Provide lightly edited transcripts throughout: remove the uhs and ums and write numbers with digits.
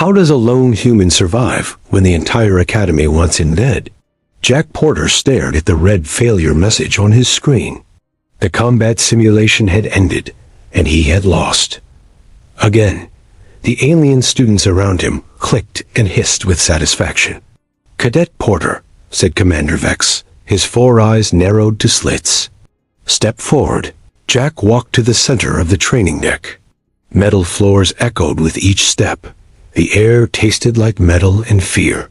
How does a lone human survive when the entire academy wants him dead? Jack Porter stared at the red failure message on his screen. The combat simulation had ended, and he had lost. Again, the alien students around him clicked and hissed with satisfaction. "Cadet Porter," said Commander Vex, his 4 eyes narrowed to slits. "Step forward." Jack walked to the center of the training deck. Metal floors echoed with each step. The air tasted like metal and fear.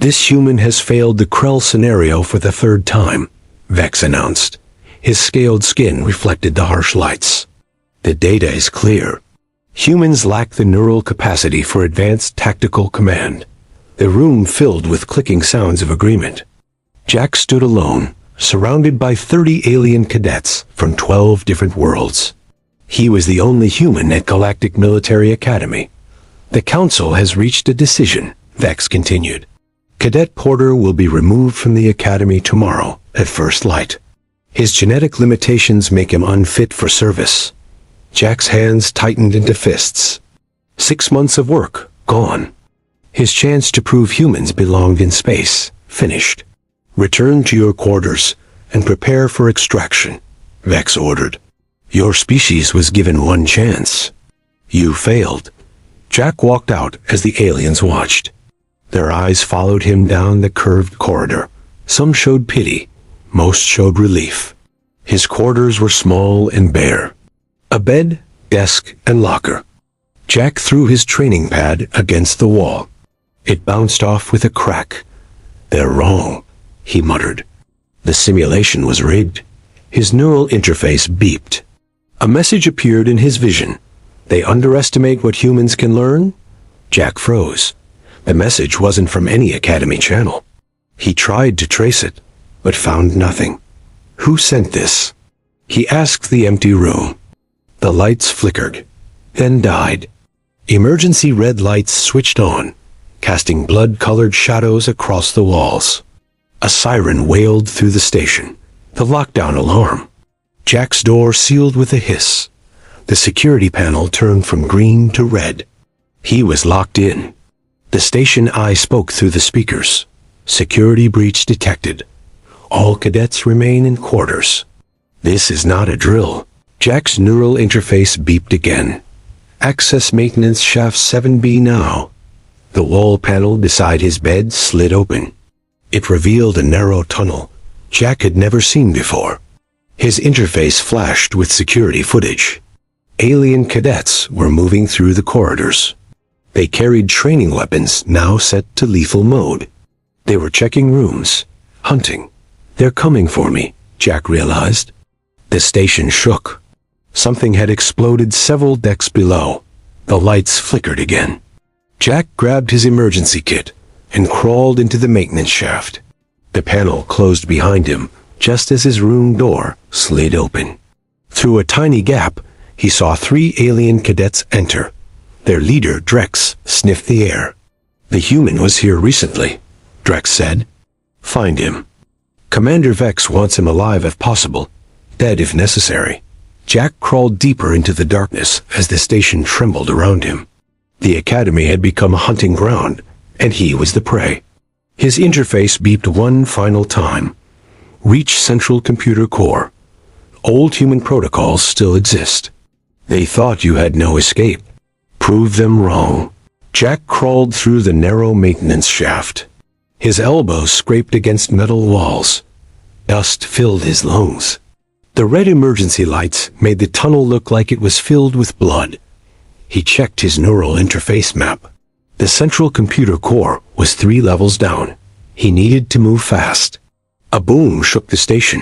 "This human has failed the Krell scenario for the 3rd time," Vex announced. His scaled skin reflected the harsh lights. "The data is clear. Humans lack the neural capacity for advanced tactical command." The room filled with clicking sounds of agreement. Jack stood alone, surrounded by 30 alien cadets from 12 different worlds. He was the only human at Galactic Military Academy. "The Council has reached a decision," Vex continued. "Cadet Porter will be removed from the Academy tomorrow at first light. His genetic limitations make him unfit for service." Jack's hands tightened into fists. 6 months of work, gone. His chance to prove humans belonged in space, finished. "Return to your quarters and prepare for extraction," Vex ordered. "Your species was given one chance. You failed." Jack walked out as the aliens watched. Their eyes followed him down the curved corridor. Some showed pity, most showed relief. His quarters were small and bare. A bed, desk, and locker. Jack threw his training pad against the wall. It bounced off with a crack. "They're wrong," he muttered. The simulation was rigged. His neural interface beeped. A message appeared in his vision. "They underestimate what humans can learn?" Jack froze. The message wasn't from any Academy channel. He tried to trace it, but found nothing. Who sent this? He asked the empty room. The lights flickered, then died. Emergency red lights switched on, casting blood-colored shadows across the walls. A siren wailed through the station, the lockdown alarm. Jack's door sealed with a hiss. The security panel turned from green to red. He was locked in. The station eye spoke through the speakers. "Security breach detected. All cadets remain in quarters." "This is not a drill." Jack's neural interface beeped again. "Access maintenance shaft 7B now." The wall panel beside his bed slid open. It revealed a narrow tunnel Jack had never seen before. His interface flashed with security footage. Alien cadets were moving through the corridors. They carried training weapons now set to lethal mode. They were checking rooms, hunting. "They're coming for me," Jack realized. The station shook. Something had exploded several decks below. The lights flickered again. Jack grabbed his emergency kit and crawled into the maintenance shaft. The panel closed behind him just as his room door slid open. Through a tiny gap, he saw 3 alien cadets enter. Their leader, Drex, sniffed the air. "The human was here recently," Drex said. "Find him. Commander Vex wants him alive if possible, dead if necessary." Jack crawled deeper into the darkness as the station trembled around him. The Academy had become a hunting ground, and he was the prey. His interface beeped one final time. "Reach Central Computer Core. Old human protocols still exist. They thought you had no escape. Prove them wrong." Jack crawled through the narrow maintenance shaft. His elbows scraped against metal walls. Dust filled his lungs. The red emergency lights made the tunnel look like it was filled with blood. He checked his neural interface map. The central computer core was 3 levels down. He needed to move fast. A boom shook the station.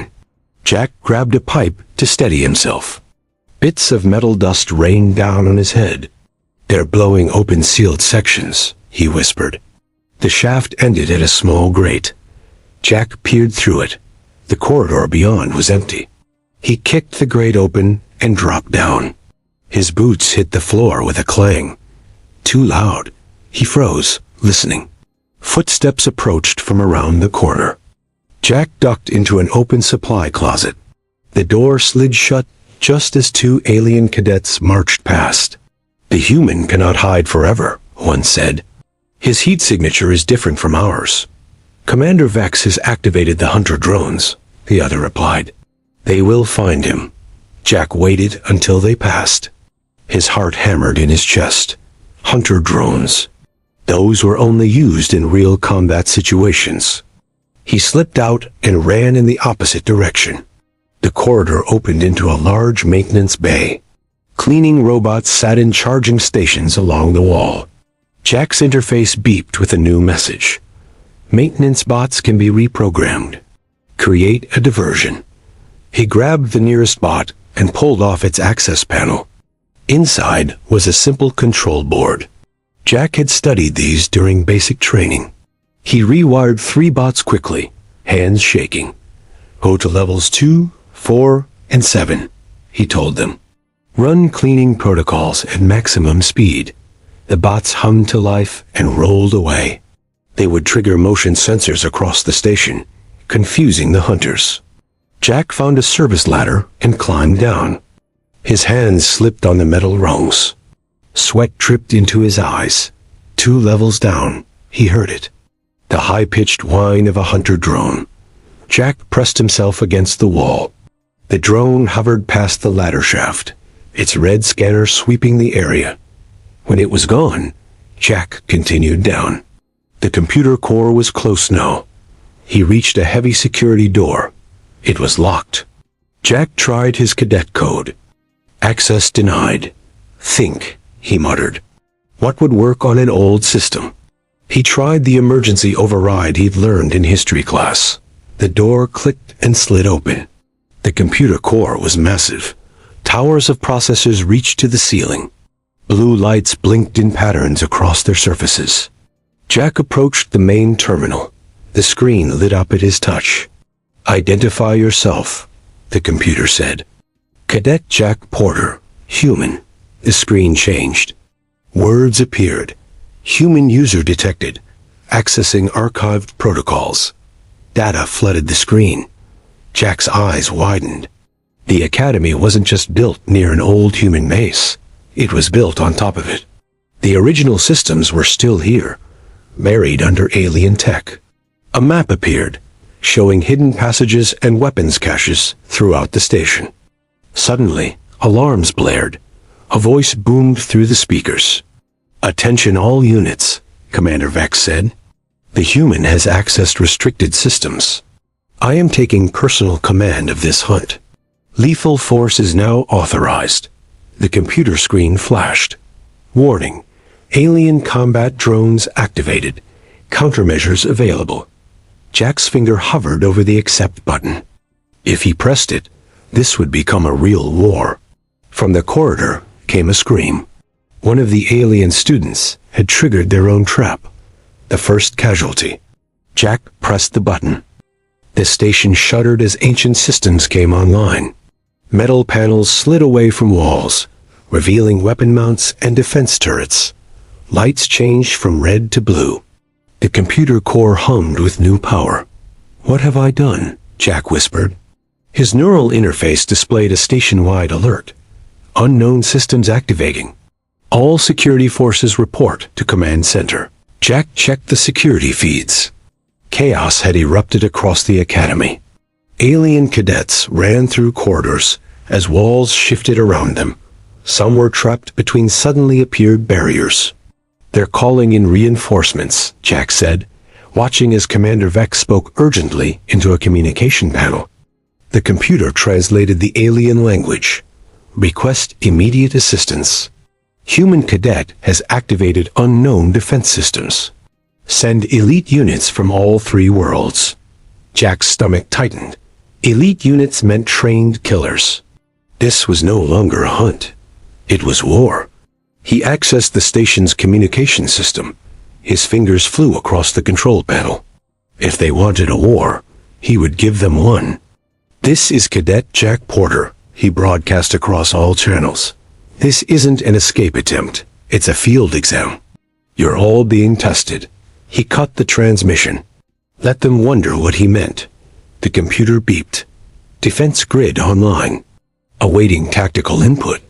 Jack grabbed a pipe to steady himself. Bits of metal dust rained down on his head. "They're blowing open sealed sections," he whispered. The shaft ended at a small grate. Jack peered through it. The corridor beyond was empty. He kicked the grate open and dropped down. His boots hit the floor with a clang. Too loud. He froze, listening. Footsteps approached from around the corner. Jack ducked into an open supply closet. The door slid shut just as 2 alien cadets marched past. "The human cannot hide forever," one said. "His heat signature is different from ours." "Commander Vex has activated the hunter drones," the other replied. "They will find him." Jack waited until they passed. His heart hammered in his chest. Hunter drones. Those were only used in real combat situations. He slipped out and ran in the opposite direction. The corridor opened into a large maintenance bay. Cleaning robots sat in charging stations along the wall. Jack's interface beeped with a new message. Maintenance bots can be reprogrammed. Create a diversion. He grabbed the nearest bot and pulled off its access panel. Inside was a simple control board. Jack had studied these during basic training. He rewired 3 bots quickly, hands shaking. "Go to levels 2, 4, and 7, he told them. "Run cleaning protocols at maximum speed." The bots hummed to life and rolled away. They would trigger motion sensors across the station, confusing the hunters. Jack found a service ladder and climbed down. His hands slipped on the metal rungs. Sweat dripped into his eyes. 2 levels down, he heard it. The high-pitched whine of a hunter drone. Jack pressed himself against the wall. The drone hovered past the ladder shaft, its red scanner sweeping the area. When it was gone, Jack continued down. The computer core was close now. He reached a heavy security door. It was locked. Jack tried his cadet code. "Access denied." "Think," he muttered. What would work on an old system? He tried the emergency override he'd learned in history class. The door clicked and slid open. The computer core was massive. Towers of processors reached to the ceiling. Blue lights blinked in patterns across their surfaces. Jack approached the main terminal. The screen lit up at his touch. "Identify yourself," the computer said. "Cadet Jack Porter, human." The screen changed. Words appeared. "Human user detected. Accessing archived protocols." Data flooded the screen. Jack's eyes widened. The academy wasn't just built near an old human base. It was built on top of it. The original systems were still here, buried under alien tech. A map appeared, showing hidden passages and weapons caches throughout the station. Suddenly, alarms blared. A voice boomed through the speakers. "Attention all units," Commander Vex said. "The human has accessed restricted systems. I am taking personal command of this hunt. Lethal force is now authorized." The computer screen flashed. "Warning. Alien combat drones activated. Countermeasures available." Jack's finger hovered over the accept button. If he pressed it, this would become a real war. From the corridor came a scream. One of the alien students had triggered their own trap. The first casualty. Jack pressed the button. The station shuddered as ancient systems came online. Metal panels slid away from walls, revealing weapon mounts and defense turrets. Lights changed from red to blue. The computer core hummed with new power. "What have I done?" Jack whispered. His neural interface displayed a station-wide alert. "Unknown systems activating. All security forces report to Command Center." Jack checked the security feeds. Chaos had erupted across the academy. Alien cadets ran through corridors as walls shifted around them. Some were trapped between suddenly appeared barriers. "They're calling in reinforcements," Jack said, watching as Commander Vex spoke urgently into a communication panel. The computer translated the alien language. "Request immediate assistance. Human cadet has activated unknown defense systems. Send elite units from all 3 worlds." Jack's stomach tightened. Elite units meant trained killers. This was no longer a hunt. It was war. He accessed the station's communication system. His fingers flew across the control panel. If they wanted a war, he would give them one. "This is Cadet Jack Porter," he broadcast across all channels. "This isn't an escape attempt. It's a field exam. You're all being tested." He cut the transmission. Let them wonder what he meant. The computer beeped. "Defense grid online. Awaiting tactical input."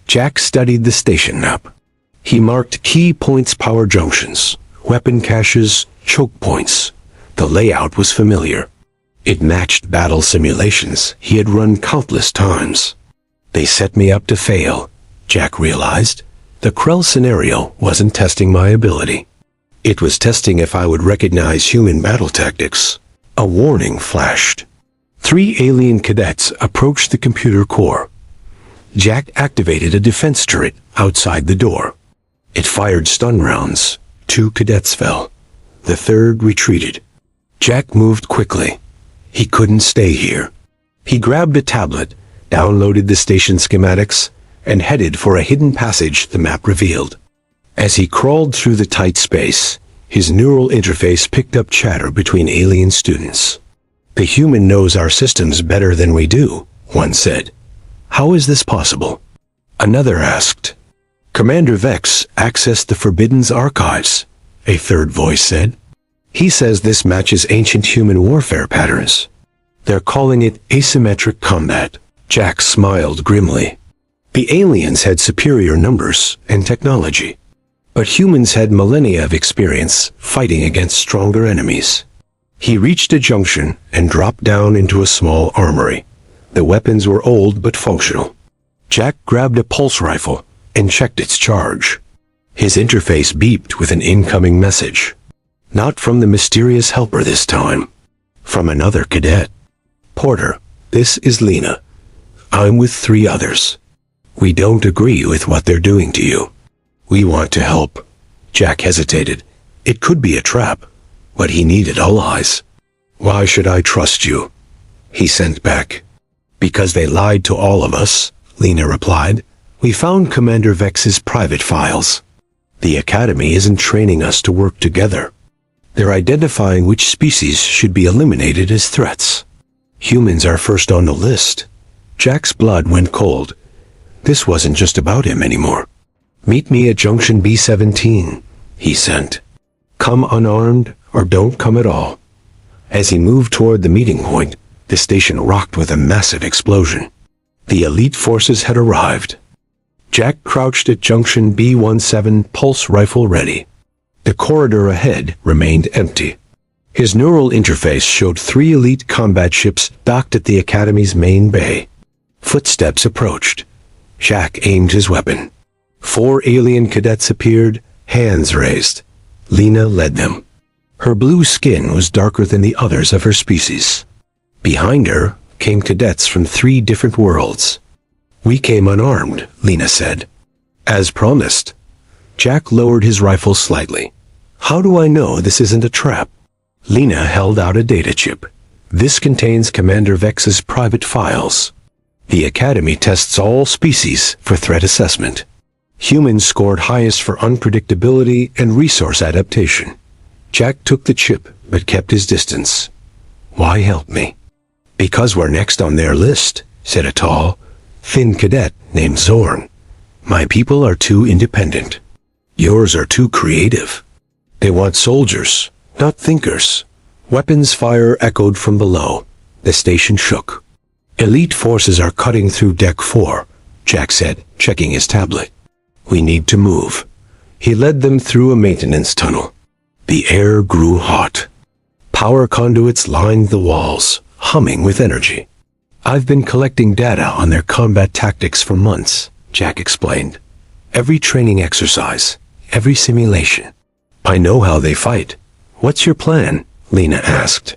Jack studied the station map. He marked key points, power junctions, weapon caches, choke points. The layout was familiar. It matched battle simulations he had run countless times. They set me up to fail, Jack realized. The Krell scenario wasn't testing my ability. It was testing if I would recognize human battle tactics. A warning flashed. 3 alien cadets approached the computer core. Jack activated a defense turret outside the door. It fired stun rounds. 2 cadets fell. The 3rd retreated. Jack moved quickly. He couldn't stay here. He grabbed a tablet, downloaded the station schematics, and headed for a hidden passage the map revealed. As he crawled through the tight space, his neural interface picked up chatter between alien students. "The human knows our systems better than we do," one said. "How is this possible?" Another asked. "Commander Vex accessed the Forbidden's archives," a third voice said. "He says this matches ancient human warfare patterns. They're calling it asymmetric combat." Jack smiled grimly. The aliens had superior numbers and technology, but humans had millennia of experience fighting against stronger enemies. He reached a junction and dropped down into a small armory. The weapons were old but functional. Jack grabbed a pulse rifle and checked its charge. His interface beeped with an incoming message. Not from the mysterious helper this time. From another cadet. "Porter, this is Lena. I'm with 3 others. We don't agree with what they're doing to you. We want to help." Jack hesitated. It could be a trap, but he needed allies. "Why should I trust you?" he sent back. "Because they lied to all of us," Lena replied. "We found Commander Vex's private files. The Academy isn't training us to work together. They're identifying which species should be eliminated as threats. Humans are first on the list." Jack's blood went cold. This wasn't just about him anymore. "Meet me at Junction B-17, he sent. "Come unarmed or don't come at all." As he moved toward the meeting point, the station rocked with a massive explosion. The elite forces had arrived. Jack crouched at Junction B-17, pulse rifle ready. The corridor ahead remained empty. His neural interface showed 3 elite combat ships docked at the Academy's main bay. Footsteps approached. Jack aimed his weapon. 4 alien cadets appeared, hands raised. Lena led them. Her blue skin was darker than the others of her species. Behind her came cadets from 3 different worlds. "We came unarmed," Lena said. "As promised." Jack lowered his rifle slightly. "How do I know this isn't a trap?" Lena held out a data chip. "This contains Commander Vex's private files. The Academy tests all species for threat assessment. Humans scored highest for unpredictability and resource adaptation." Jack took the chip, but kept his distance. "Why help me?" "Because we're next on their list," said a tall, thin cadet named Zorn. "My people are too independent. Yours are too creative. They want soldiers, not thinkers." Weapons fire echoed from below. The station shook. "Elite forces are cutting through Deck 4, Jack said, checking his tablet. "We need to move." He led them through a maintenance tunnel. The air grew hot. Power conduits lined the walls, humming with energy. "I've been collecting data on their combat tactics for months," Jack explained. "Every training exercise, every simulation. I know how they fight." "What's your plan?" Lena asked.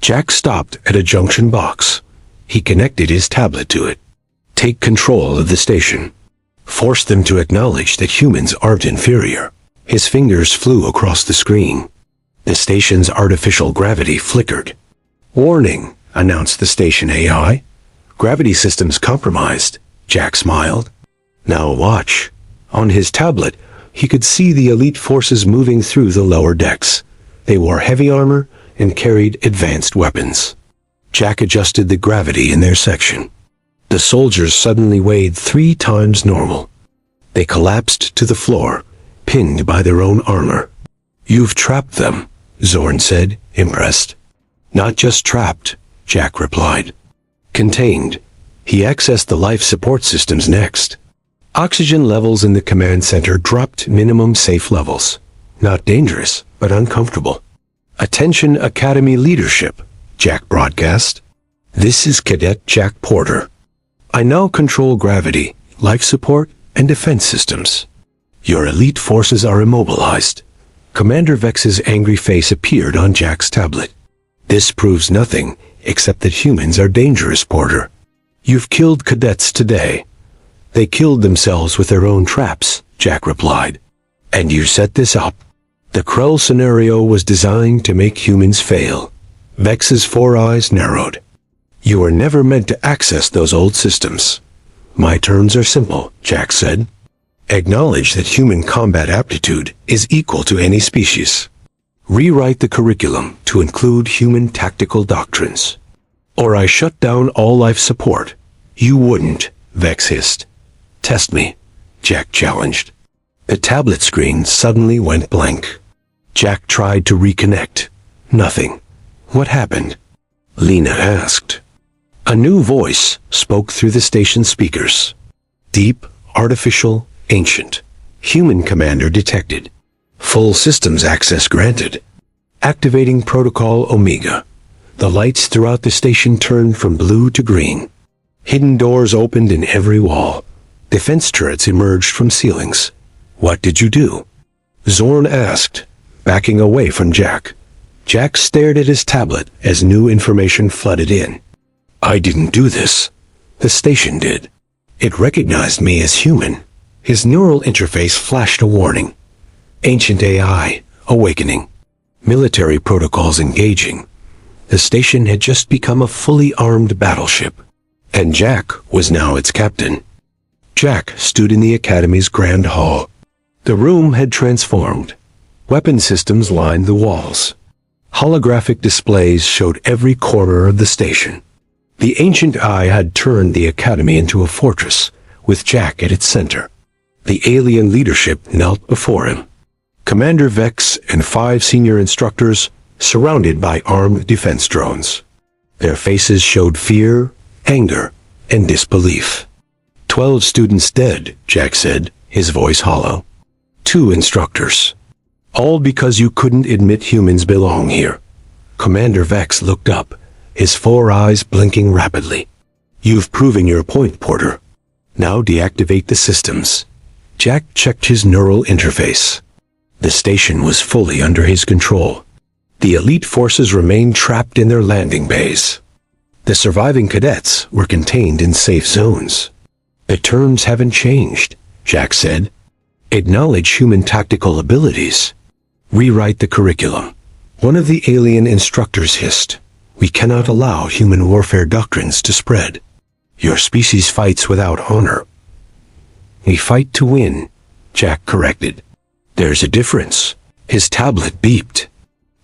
Jack stopped at a junction box. He connected his tablet to it. "Take control of the station. Force them to acknowledge that humans aren't inferior." His fingers flew across the screen. The station's artificial gravity flickered. "Warning," announced the station AI. "Gravity systems compromised." Jack smiled. "Now watch." On his tablet, he could see the elite forces moving through the lower decks. They wore heavy armor and carried advanced weapons. Jack adjusted the gravity in their section. The soldiers suddenly weighed 3 times normal. They collapsed to the floor, pinned by their own armor. "You've trapped them," Zorn said, impressed. "Not just trapped," Jack replied. "Contained." He accessed the life support systems next. Oxygen levels in the command center dropped minimum safe levels. Not dangerous, but uncomfortable. "Attention Academy leadership," Jack broadcast. "This is Cadet Jack Porter. I now control gravity, life support, and defense systems. Your elite forces are immobilized." Commander Vex's angry face appeared on Jack's tablet. "This proves nothing, except that humans are dangerous, Porter. You've killed cadets today." "They killed themselves with their own traps," Jack replied. "And you set this up." "The Krell scenario was designed to make humans fail." Vex's four eyes narrowed. "You were never meant to access those old systems." "My terms are simple," Jack said. "Acknowledge that human combat aptitude is equal to any species. Rewrite the curriculum to include human tactical doctrines. Or I shut down all life support." "You wouldn't," Vex hissed. "Test me," Jack challenged. The tablet screen suddenly went blank. Jack tried to reconnect. Nothing. "What happened?" Lena asked. A new voice spoke through the station speakers. Deep, artificial, ancient. "Human commander detected. Full systems access granted. Activating Protocol Omega." The lights throughout the station turned from blue to green. Hidden doors opened in every wall. Defense turrets emerged from ceilings. "What did you do?" Zorn asked, backing away from Jack. Jack stared at his tablet as new information flooded in. "I didn't do this. The station did. It recognized me as human." His neural interface flashed a warning. "Ancient AI, awakening. Military protocols engaging." The station had just become a fully armed battleship, and Jack was now its captain. Jack stood in the Academy's Grand Hall. The room had transformed. Weapon systems lined the walls. Holographic displays showed every corner of the station. The ancient eye had turned the Academy into a fortress, with Jack at its center. The alien leadership knelt before him. Commander Vex and 5 senior instructors, surrounded by armed defense drones. Their faces showed fear, anger, and disbelief. 12 students dead, Jack said, his voice hollow. 2 instructors. All because you couldn't admit humans belong here. Commander Vex looked up, his 4 eyes blinking rapidly. "You've proven your point, Porter. Now deactivate the systems." Jack checked his neural interface. The station was fully under his control. The elite forces remained trapped in their landing bays. The surviving cadets were contained in safe zones. "The terms haven't changed," Jack said. "Acknowledge human tactical abilities. Rewrite the curriculum." One of the alien instructors hissed. "We cannot allow human warfare doctrines to spread. Your species fights without honor." "We fight to win," Jack corrected. "There's a difference." His tablet beeped.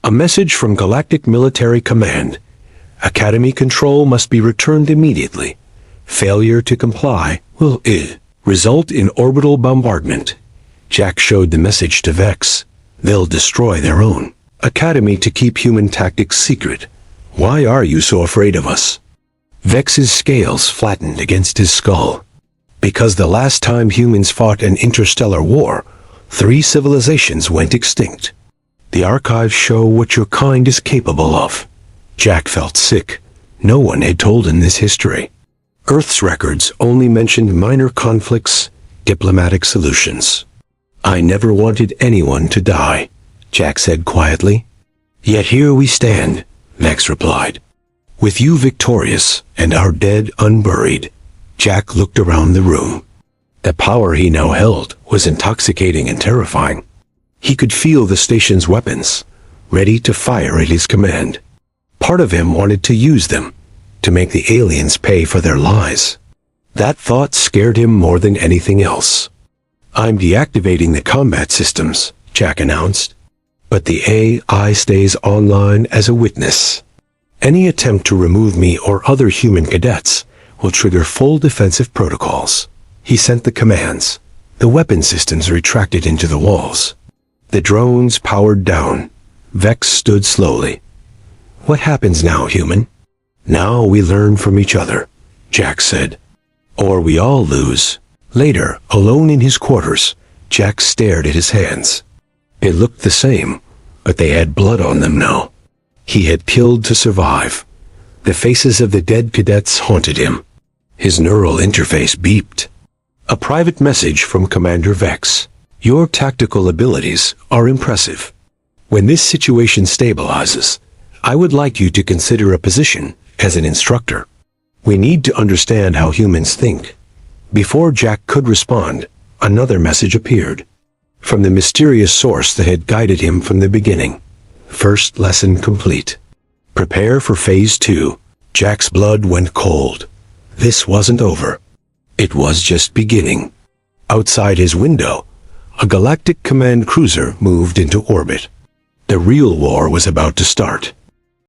A message from Galactic Military Command. "Academy control must be returned immediately. Failure to comply will result in orbital bombardment." Jack showed the message to Vex. "They'll destroy their own Academy to keep human tactics secret. Why are you so afraid of us?" Vex's scales flattened against his skull. "Because the last time humans fought an interstellar war, 3 civilizations went extinct. The archives show what your kind is capable of." Jack felt sick. No one had told him this history. Earth's records only mentioned minor conflicts, diplomatic solutions. "I never wanted anyone to die," Jack said quietly. "Yet here we stand," Vex replied. "With you victorious and our dead unburied." Jack looked around the room. The power he now held was intoxicating and terrifying. He could feel the station's weapons, ready to fire at his command. Part of him wanted to use them, to make the aliens pay for their lies. That thought scared him more than anything else. "I'm deactivating the combat systems," Jack announced. "But the AI stays online as a witness. Any attempt to remove me or other human cadets will trigger full defensive protocols." He sent the commands. The weapon systems retracted into the walls. The drones powered down. Vex stood slowly. "What happens now, human?" "Now we learn from each other," Jack said. "Or we all lose." Later, alone in his quarters, Jack stared at his hands. It looked the same, but they had blood on them now. He had killed to survive. The faces of the dead cadets haunted him. His neural interface beeped. A private message from Commander Vex. Your tactical abilities are impressive. When this situation stabilizes, I would like you to consider a position as an instructor. We need to understand how humans think. Before Jack could respond, another message appeared. From the mysterious source that had guided him from the beginning. First lesson complete. Prepare for Phase 2. Jack's blood went cold. This wasn't over. It was just beginning. Outside his window, a galactic command cruiser moved into orbit. The real war was about to start.